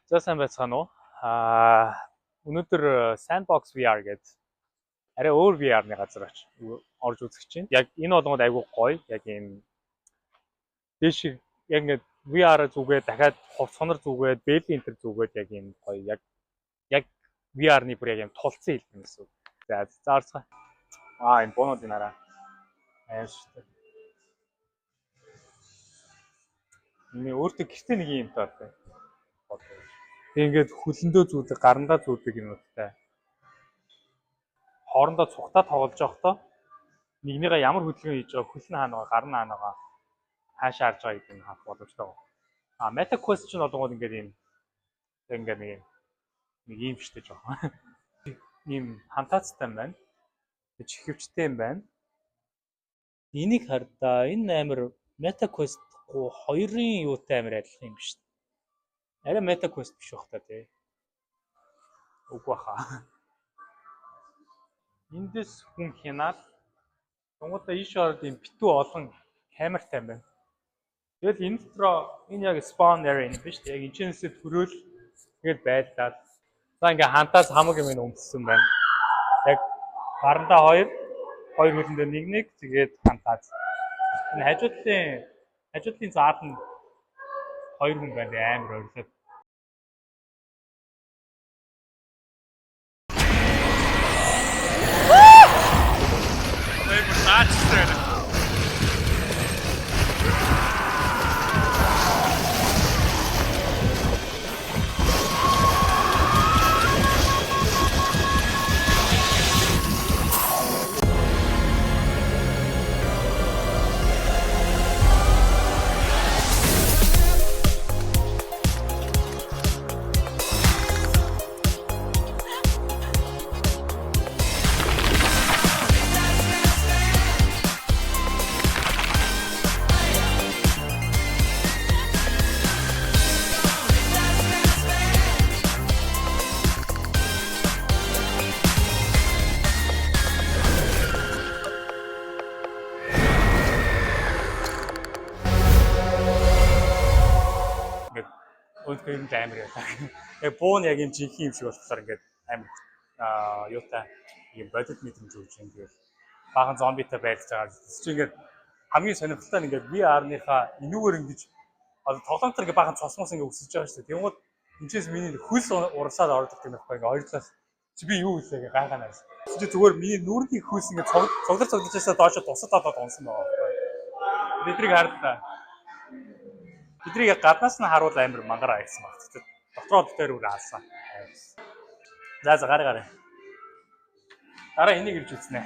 За сайн байцгаана уу? Өнөөдөр Sandbox VR гэдэг арай өөр VR-ны газар орж үзэх чинь. Яг энэ болгоод айгүй гоё. Яг ийм дэш яг ингээд VR зүгээд дахиад сонор зүгээд бэли энтер зүгээд яг ийм гоё. Яг VR-ны бүр яг ийм тулцсан хэлбэр гэсэн үг. За заарцгаа. Энэ бонуудын хараа. Ааш шүү дээ. Миний өөртөө гэртээ нэг юм таатай. Тэг ингээд хүлэндөө зүүдэг, гарандаа зүүдэг юмтай. Хоорондоо цухтаа тоглож явахдаа нэгнийгээ ямар хөдөлгөөн хийж байгаа, хөл нь хаана байгаа, гар нь хаана байгаа, хаашаа харж байгаа гэдэг нь харах боломжтой байна. Meta Quest ч болгоод ингээд юм ингээд нэг юм штэй жоохон. Ийм хантаацтай юм байна. Чихвчтэй юм байна. Энийг хардаа энэ амир Meta Quest 2-ын юутай амир адилхан юм биш үү? Арай Meta Quest биш бах та тий. Үгүй баха. Эндээс хүн хянаад Монгодоо иш ороод юм битүү олон камертай байна. Тэгэл энэ дотроо энэ яг spawn area юм биш үү? Яг энэчнээсээ төрөөл тэгэл байлдаад. За ингээ хантаас хамаг юм өмссөн байна. Яг гарандаа хоёр хөлөндөө нэг тэгээд хантаад. Энэ хажуудлын заад нь хоёр хүн байна амар ойрлоо. Өөр юм амар яа. Яг буун яг юм жинхэнэ юм шиг болохоор ингээд амар юутай юм бодит мэдрэмж өгч ингээд баахан зомбитай байлж байгаа. Чи ингээд хамгийн сонирхолтой нь ингээд VR-ныхаа энүүгээр ингэж одоо тоглоомтор ингээд баахан цосмос ингээд өсөж байгаа шүү дээ. Тэнгууд энэчээс миний хөлс урсаад ордог юм байхгүй ингээд хоёр талаас чи би юу хийлээ гэ гайханаас. Чи зүгээр миний нүрийн хөлс ингээд цогцолжсаа доошо тусаад онсон байгаа. Бидрийг хардаа. Бидрийг гаднаас нь харуул амар мангар айсан баг. Дотроо дээр үр хаалсан. За гараа. Дараа энийг ирж үзнэ.